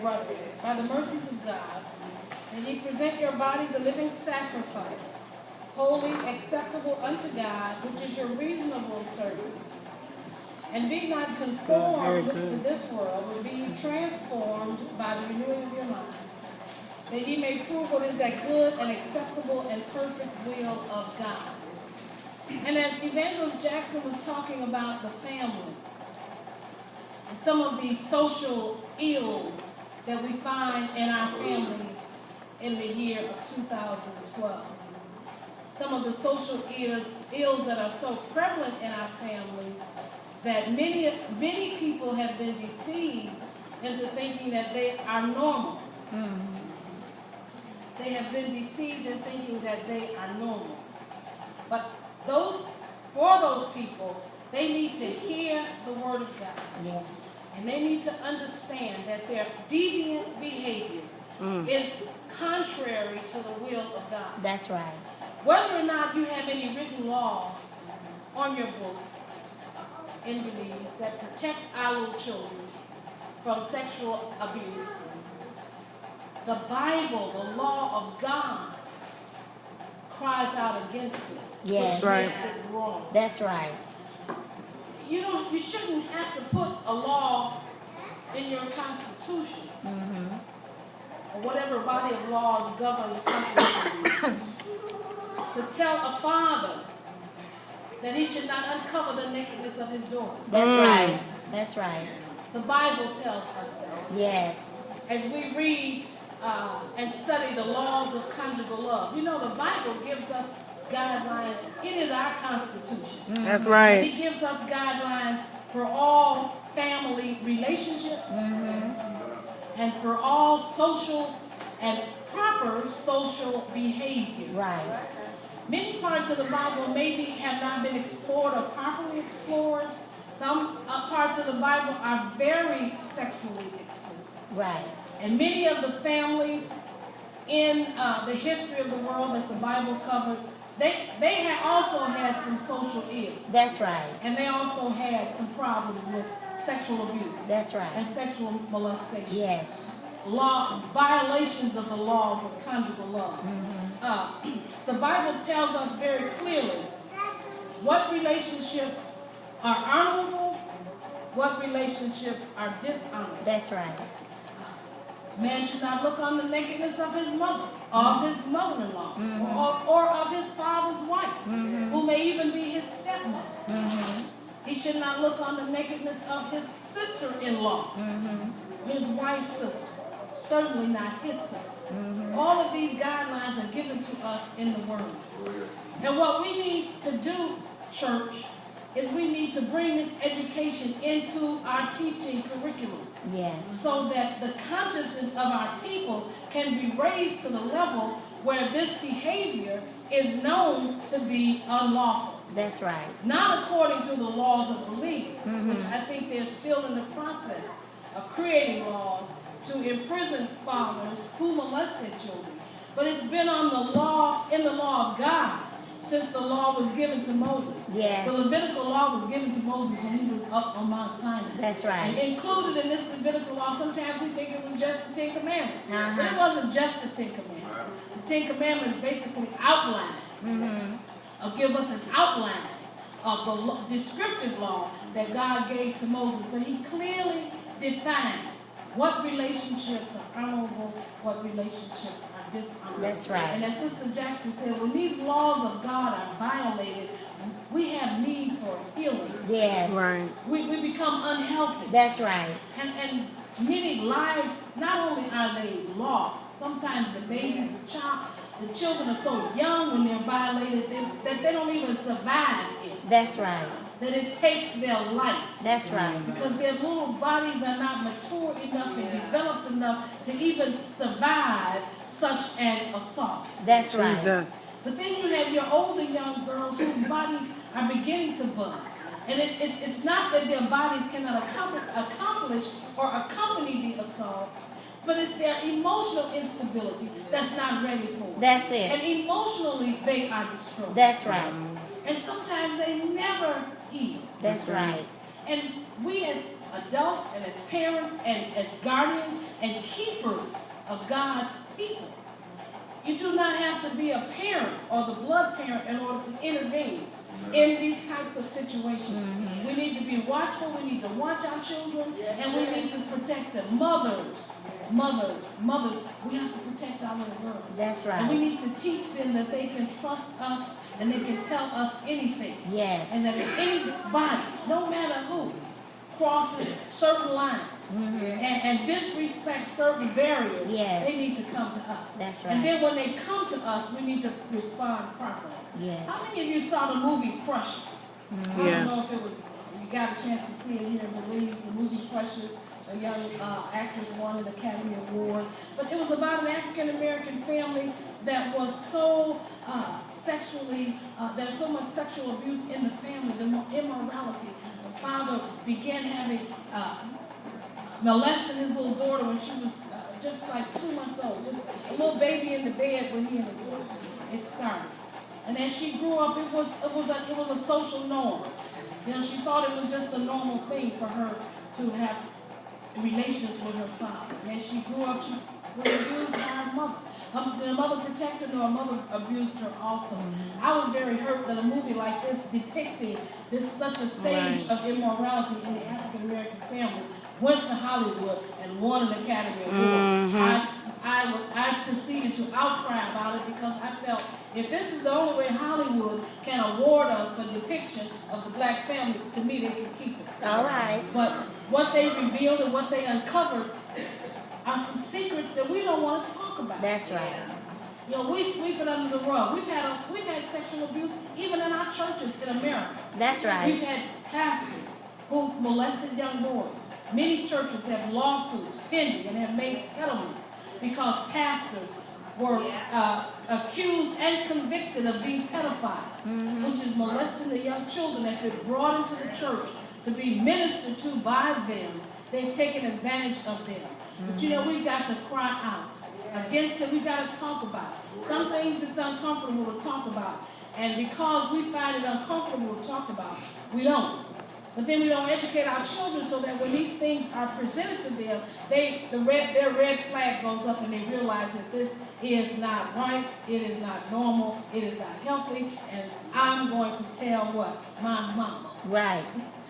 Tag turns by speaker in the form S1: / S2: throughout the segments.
S1: brethren, by the mercies of God, that ye present your bodies a living sacrifice, holy, acceptable unto God, which is your reasonable service. And be not conformed to this world, but be transformed by the renewing of your mind, that ye may prove what is that good and acceptable and perfect will of God. And as Evangelist Jackson was talking about the family, and some of the social ills that we find in our families in the year of 2012. Some of the social ills that are so prevalent in our families that many people have been deceived into thinking that they are normal. Mm-hmm. They have been deceived in thinking that they are normal. But for those people, they need to hear the word of God. Yes. And they need to understand that their deviant behavior is contrary to the will of God.
S2: That's right.
S1: Whether or not you have any written laws on your books in Belize that protect our little children from sexual abuse, the Bible, the law of God, cries out against it.
S2: Yes.
S1: That's right. Makes it wrong.
S2: That's right.
S1: You shouldn't have to put a law in your constitution or whatever body of laws govern the country to tell a father that he should not uncover the nakedness of his daughter.
S2: That's right. That's right.
S1: The Bible tells us that.
S2: Yes.
S1: As we read and study the laws of conjugal love, the Bible gives us guidelines. It is our constitution.
S3: That's right.
S1: And it gives us guidelines for all family relationships and for all social and proper social behavior.
S2: Right.
S1: Many parts of the Bible maybe have not been explored or properly explored. Some parts of the Bible are very sexually explicit.
S2: Right.
S1: And many of the families in the history of the world that the Bible covered, they had also had some social ills.
S2: That's right.
S1: And they also had some problems with sexual abuse.
S2: That's right.
S1: And sexual molestation.
S2: Yes.
S1: Violations of the laws of conjugal love. The Bible tells us very clearly what relationships are honorable, what relationships are dishonorable.
S2: That's right.
S1: Man should not look on the nakedness of his mother, of his mother-in-law, or of his father's wife, who may even be his stepmother. He should not look on the nakedness of his sister-in-law, his wife's sister, certainly not his sister. All of these guidelines are given to us in the Word. And what we need to do, church, is we need to bring this education into our teaching curriculums.
S2: Yes.
S1: So that the consciousness of our people can be raised to the level where this behavior is known to be unlawful.
S2: That's right.
S1: Not according to the laws of Belize, which I think they're still in the process of creating laws to imprison fathers who molest their children. But it's been in the law of God since the law was given to Moses.
S2: Yes.
S1: The Levitical law was given to Moses when he was up on Mount Sinai.
S2: That's right.
S1: And included in this Levitical law, sometimes we think it was just the Ten Commandments. But it wasn't just the Ten Commandments. The Ten Commandments basically outline, or give us an outline of the descriptive law that God gave to Moses. But he clearly defines what relationships are honorable, what relationships are dishonorable.
S2: That's right.
S1: And as Sister Jackson said, when these laws of God are violated, we have need for healing.
S2: Yes.
S3: Right.
S1: We become unhealthy.
S2: That's right.
S1: And many lives, not only are they lost, sometimes the babies, the children are so young when they're violated that they don't even survive it.
S2: That's right.
S1: That it takes their life.
S2: That's right.
S1: Because their little bodies are not mature enough and developed enough to even survive such an assault.
S2: That's right.
S3: Jesus.
S1: But then you have your older young girls whose bodies are beginning to bud. And it's not that their bodies cannot accomplish or accompany the assault, but it's their emotional instability that's not ready for it.
S2: That's it.
S1: And emotionally, they are destroyed.
S2: That's right.
S1: And sometimes they never heal.
S2: That's right.
S1: And we as adults and as parents and as guardians and keepers of God's people. You do not have to be a parent or the blood parent in order to intervene in these types of situations. We need to be watchful. We need to watch our children, and we need to protect them. Mothers. We have to protect our little girls.
S2: That's right.
S1: And we need to teach them that they can trust us and they can tell us anything.
S2: Yes.
S1: And that if anybody, no matter who, crosses certain lines and disrespects certain barriers,
S2: yes,
S1: they need to come to us.
S2: That's right.
S1: And then when they come to us, we need to respond properly.
S2: Yes.
S1: How many of you saw the movie Precious? I don't know if it was, you got a chance to see it here in Belize, the movie Precious. A young actress won an Academy Award. But it was about an African-American family that was so sexually, there was so much sexual abuse in the family, the immorality. The father began having, molesting his little daughter when she was just like 2 months old. Just a little baby in the bed when he and his wife. It started. And as she grew up, it was a social norm. You know, she thought it was just a normal thing for her to have relations with her father. And as she grew up, she was abused by her mother. The mother protected her, her mother abused her also. I was very hurt that a movie like this depicting such a stage of immorality in the African American family went to Hollywood and won an Academy Award. I proceeded to outcry about it because I felt if this is the only way Hollywood can award us for depiction of the black family, to me they can keep it.
S2: All right.
S1: But what they revealed and what they uncovered are some secrets that we don't want to talk about.
S2: That's right.
S1: You know, we sweep it under the rug. We've had sexual abuse even in our churches in America.
S2: That's right.
S1: We've had pastors who've molested young boys. Many churches have lawsuits pending and have made settlements because pastors were accused and convicted of being pedophiles, which is molesting the young children that have been brought into the church to be ministered to by them. They've taken advantage of them. But you know, we've got to cry out against it. We've got to talk about it. Some things it's uncomfortable to talk about. And because we find it uncomfortable to talk about, we don't. But then we don't educate our children so that when these things are presented to them, their red flag goes up and they realize that this is not right, it is not normal, it is not healthy, and I'm going to tell what? My mama.
S2: Right.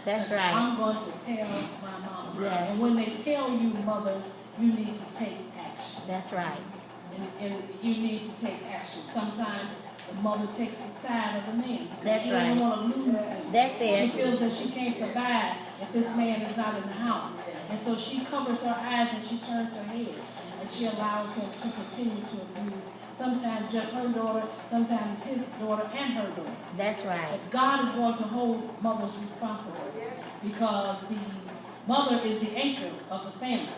S2: That's right.
S1: I'm going to tell my mama.
S2: Yes.
S1: And when they tell you, mothers, you need to take action.
S2: That's right.
S1: And you need to take action. Sometimes the mother takes the side of the man.
S2: That's
S1: she
S2: right.
S1: doesn't want to lose him.
S2: That's it.
S1: She feels that she can't survive if this man is not in the house. And so she covers her eyes and she turns her head. And she allows him to continue to abuse. Sometimes just her daughter, sometimes his daughter and her daughter.
S2: That's right.
S1: But God is going to hold mothers responsible because the mother is the anchor of the family.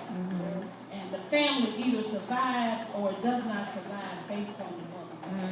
S1: And the family either survives or it does not survive based on the mother.